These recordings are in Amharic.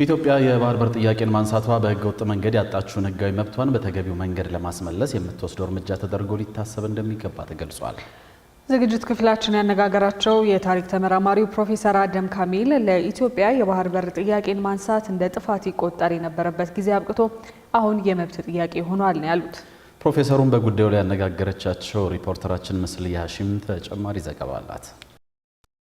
ኢትዮጵያ የባህር በር ጥያቄን ማንሳቷ በህገ ወጥ መንገድ ያጣችውን ህጋዊ መብቷን በተገቢው መንገድ ለማስመለስ የምትወስደው እርምጃ ተደርጎ ሊታሰብ እንደሚገባ ተገልጿል። ዝግጅት ክፍላችን ያነጋገራቸው የታሪክ ተመራማሪው ፕሮፌሰር አደም ካሚል ለኢትዮጵያ የባህር በር ጥያቄን ማንሳት እንደ ጥፋት ይቆጠር የነበረበት ጊዜ አብቅቶ አሁን የመብት ጥያቄ ሆኗል ነው ያሉት። ፕሮፌሰሩን በጉዳዩ ላይ ያነጋገረቻቸው ሪፖርተራችን መስልያ ሀሺም ተጨማሪ ዘገባ አላት።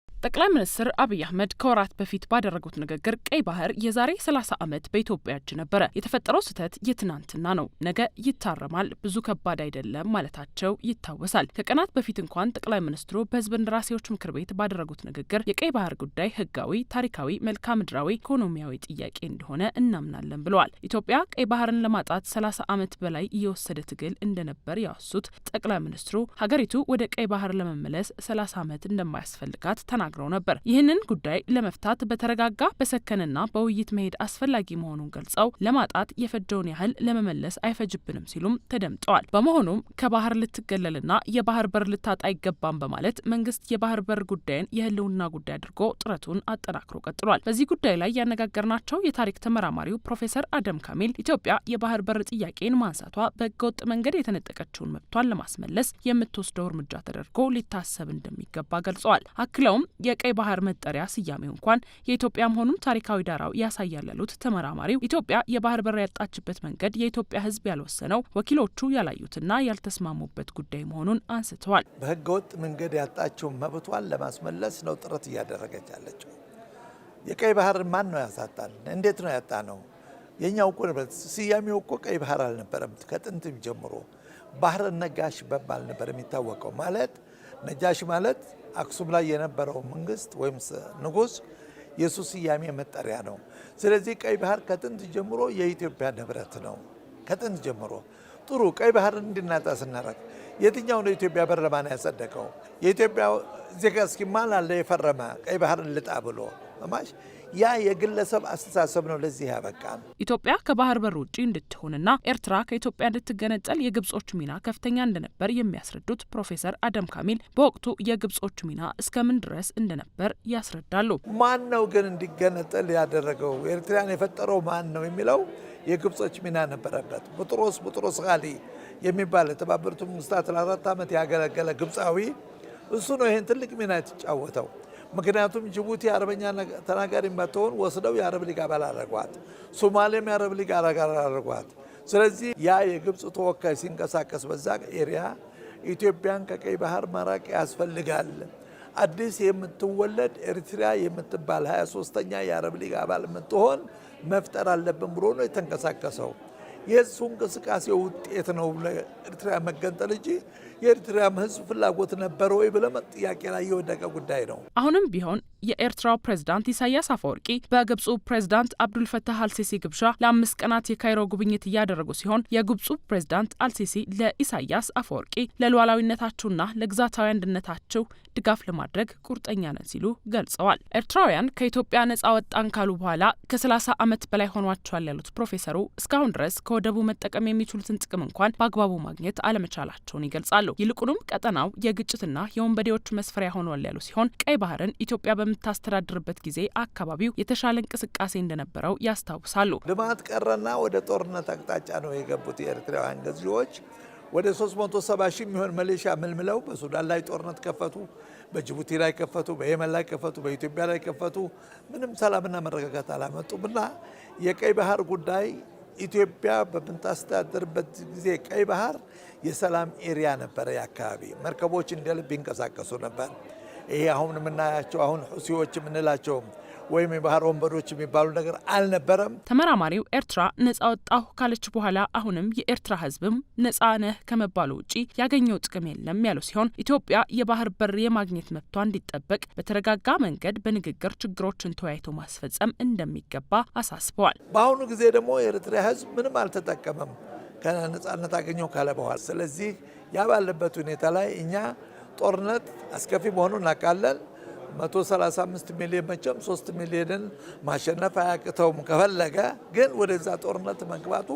ጠቅላይ ሚኒስትር አብይ አህመድ ከወራት በፊት ባደረጉት ንግግር ቀይ ባህር የዛሬ 30 ዓመት በኢትዮጵያ እጅ ነበረ፣ የተፈጠረው ስህተት የትናንትና ነው፣ ነገ ይታረማል፣ ብዙ ከባድ አይደለም ማለታቸው ይታወሳል። ከቀናት በፊት እንኳን ጠቅላይ ሚኒስትሩ በህዝብ እንደራሴዎች ምክር ቤት ባደረጉት ንግግር የቀይ ባህር ጉዳይ ህጋዊ፣ ታሪካዊ፣ መልክዓ ምድራዊ፣ ኢኮኖሚያዊ ጥያቄ እንደሆነ እናምናለን ብለዋል። ኢትዮጵያ ቀይ ባህርን ለማጣት 30 ዓመት በላይ እየወሰደ ትግል እንደነበር ያወሱት ጠቅላይ ሚኒስትሩ ሀገሪቱ ወደ ቀይ ባህር ለመመለስ 30 ዓመት እንደማያስፈልጋት ተናግረዋል ነበር። ይህንን ጉዳይ ለመፍታት በተረጋጋ በሰከነና በውይይት መሄድ አስፈላጊ መሆኑን ገልጸው ለማጣት የፈጀውን ያህል ለመመለስ አይፈጅብንም ሲሉም ተደምጠዋል። በመሆኑም ከባህር ልትገለልና የባህር በር ልታጣ አይገባም በማለት መንግስት የባህር በር ጉዳይን የህልውና ጉዳይ አድርጎ ጥረቱን አጠናክሮ ቀጥሏል። በዚህ ጉዳይ ላይ ያነጋገርናቸው የታሪክ ተመራማሪው ፕሮፌሰር አደም ካሚል ኢትዮጵያ የባህር በር ጥያቄን ማንሳቷ በህገወጥ መንገድ የተነጠቀችውን መብቷን ለማስመለስ የምትወስደው እርምጃ ተደርጎ ሊታሰብ እንደሚገባ ገልጸዋል። አክለውም የቀይ ባህር መጠሪያ ስያሜው እንኳን የኢትዮጵያ መሆኑን ታሪካዊ ዳራው ያሳያል ያሉት ተመራማሪው ኢትዮጵያ የባህር በር ያጣችበት መንገድ የኢትዮጵያ ህዝብ ያልወሰነው ወኪሎቹ ያላዩትና ያልተስማሙበት ጉዳይ መሆኑን አንስተዋል። በህገወጥ መንገድ ያጣችው መብቷን ለማስመለስ ነው ጥረት እያደረገች ያለችው። የቀይ ባህር ማን ነው ያሳጣል? እንዴት ነው ያጣ ነው? የኛው ቁርበት ስያሜው እኮ ቀይ ባህር አልነበረም። ከጥንትም ጀምሮ ባህር ነጋሽ በመባል ነበር የሚታወቀው። ማለት ነጃሽ ማለት አክሱም ላይ የነበረው መንግስት ወይም ንጉስ የሱ ስያሜ መጠሪያ ነው። ስለዚህ ቀይ ባህር ከጥንት ጀምሮ የኢትዮጵያ ንብረት ነው። ከጥንት ጀምሮ ጥሩ ቀይ ባህር እንድናጣ ስናረግ የትኛው ነው ኢትዮጵያ በር ለማን ያጸደቀው? የኢትዮጵያ ዜጋ እስኪ ማን አለ የፈረመ ቀይ ባህርን ልጣ ብሎ? ማሽ ያ የግለሰብ አስተሳሰብ ነው ለዚህ ያበቃል። ኢትዮጵያ ከባህር በር ውጪ እንድትሆንና ኤርትራ ከኢትዮጵያ እንድትገነጠል የግብጾች ሚና ከፍተኛ እንደነበር የሚያስረዱት ፕሮፌሰር አደም ካሚል በወቅቱ የግብጾች ሚና እስከምን ድረስ እንደነበር ያስረዳሉ። ማን ነው ግን እንዲገነጠል ያደረገው? ኤርትራን የፈጠረው ማን ነው የሚለው የግብጾች ሚና ነበረበት። ቡጥሮስ ጋሊ የሚባል የተባበሩት መንግስታት ለ4 ዓመት ያገለገለ ግብጻዊ እሱ ነው ይሄን ትልቅ ሚና የተጫወተው። ምክንያቱም ጅቡቲ አረበኛ ተናጋሪ ባትሆን ወስደው የአረብ ሊግ አባል አደረጓት። ሶማሌም የአረብ ሊግ አባል አደረጓት። ስለዚህ ያ የግብጽ ተወካይ ሲንቀሳቀስ በዛ ኤሪያ ኢትዮጵያን ከቀይ ባህር ማራቅ ያስፈልጋል፣ አዲስ የምትወለድ ኤርትራ የምትባል 23ኛ የአረብ ሊግ አባል የምትሆን መፍጠር አለብን ብሎ ነው የተንቀሳቀሰው። የሱ እንቅስቃሴ ውጤት ነው ለኤርትራ መገንጠል እንጂ የኤርትራ ህዝብ ፍላጎት ነበር ወይ ብለ ጥያቄ ላይ የወደቀ ጉዳይ ነው። አሁንም ቢሆን የኤርትራው ፕሬዝዳንት ኢሳያስ አፈወርቂ በግብጹ ፕሬዝዳንት አብዱልፈታህ አልሲሲ ግብዣ ለ5 ቀናት የካይሮ ጉብኝት እያደረጉ ሲሆን የግብጹ ፕሬዝዳንት አልሲሲ ለኢሳያስ አፈወርቂ ለሉዓላዊነታቸውና ለግዛታዊ አንድነታቸው ድጋፍ ለማድረግ ቁርጠኛ ነን ሲሉ ገልጸዋል። ኤርትራውያን ከኢትዮጵያ ነጻ ወጣን ካሉ በኋላ ከ30 ዓመት በላይ ሆኗቸዋል ያሉት ፕሮፌሰሩ እስካሁን ድረስ ከወደቡ መጠቀም የሚችሉትን ጥቅም እንኳን በአግባቡ ማግኘት አለመቻላቸውን ይገልጻሉ። ይልቁንም ቀጠናው የግጭትና የወንበዴዎች መስፈሪያ ሆኗል ያሉ ሲሆን ቀይ ባህርን ኢትዮጵያ በምታስተዳድርበት ጊዜ አካባቢው የተሻለ እንቅስቃሴ እንደነበረው ያስታውሳሉ። ልማት ቀረና ወደ ጦርነት አቅጣጫ ነው የገቡት የኤርትራውያን ገዢዎች። ወደ 370 ሺህ የሚሆን መሌሻ መልምለው በሱዳን ላይ ጦርነት ከፈቱ፣ በጅቡቲ ላይ ከፈቱ፣ በየመን ላይ ከፈቱ፣ በኢትዮጵያ ላይ ከፈቱ። ምንም ሰላምና መረጋጋት አላመጡምና የቀይ ባህር ጉዳይ ኢትዮጵያ በምታስተዳድርበት ጊዜ ቀይ ባህር የሰላም ኤሪያ ነበረ። የአካባቢ መርከቦች እንደ ልብ ይንቀሳቀሱ ነበር። ይሄ አሁን የምናያቸው አሁን ሁሲዎች የምንላቸው ወይም የባህር ወንበዶች የሚባሉ ነገር አልነበረም። ተመራማሪው ኤርትራ ነጻ ወጣሁ ካለች በኋላ አሁንም የኤርትራ ሕዝብም ነጻ ነህ ከመባሉ ውጪ ያገኘው ጥቅም የለም ያሉ ሲሆን ኢትዮጵያ የባህር በር የማግኘት መብቷ እንዲጠበቅ በተረጋጋ መንገድ በንግግር ችግሮችን ተወያይቶ ማስፈጸም እንደሚገባ አሳስበዋል። በአሁኑ ጊዜ ደግሞ የኤርትራ ሕዝብ ምንም አልተጠቀመም ከነጻነት አገኘው ካለ በኋላ። ስለዚህ ያ ባለበት ሁኔታ ላይ እኛ ጦርነት አስከፊ መሆኑን እናውቃለን። 135 ሚሊዮን መቼም 3 ሚሊዮንን ማሸነፍ አያቅተውም። ከፈለገ ግን ወደዛ ጦርነት መግባቱ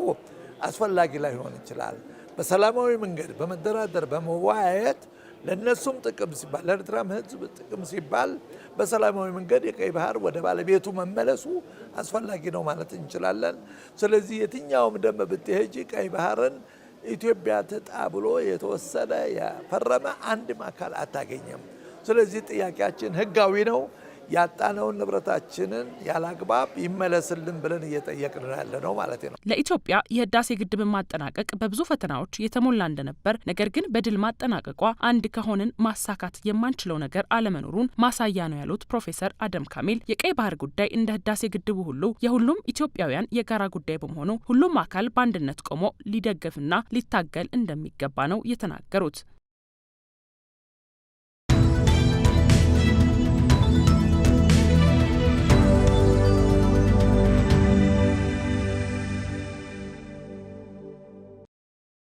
አስፈላጊ ላይሆን ይችላል። በሰላማዊ መንገድ በመደራደር በመወያየት ለነሱም ጥቅም ሲባል ለኤርትራም ሕዝብ ጥቅም ሲባል በሰላማዊ መንገድ የቀይ ባህር ወደ ባለቤቱ መመለሱ አስፈላጊ ነው ማለት እንችላለን። ስለዚህ የትኛውም ደም ብትሄጂ ቀይ ባህርን ኢትዮጵያ ትጣ ብሎ የተወሰነ የፈረመ አንድም አካል አታገኘም። ስለዚህ ጥያቄያችን ህጋዊ ነው። ያጣነውን ንብረታችንን ያላግባብ ይመለስልን ብለን እየጠየቅን ያለ ነው ማለት ነው። ለኢትዮጵያ የህዳሴ ግድብን ማጠናቀቅ በብዙ ፈተናዎች የተሞላ እንደነበር፣ ነገር ግን በድል ማጠናቀቋ አንድ ከሆንን ማሳካት የማንችለው ነገር አለመኖሩን ማሳያ ነው ያሉት ፕሮፌሰር አደም ካሚል የቀይ ባህር ጉዳይ እንደ ህዳሴ ግድቡ ሁሉ የሁሉም ኢትዮጵያውያን የጋራ ጉዳይ በመሆኑ ሁሉም አካል በአንድነት ቆሞ ሊደገፍና ሊታገል እንደሚገባ ነው የተናገሩት።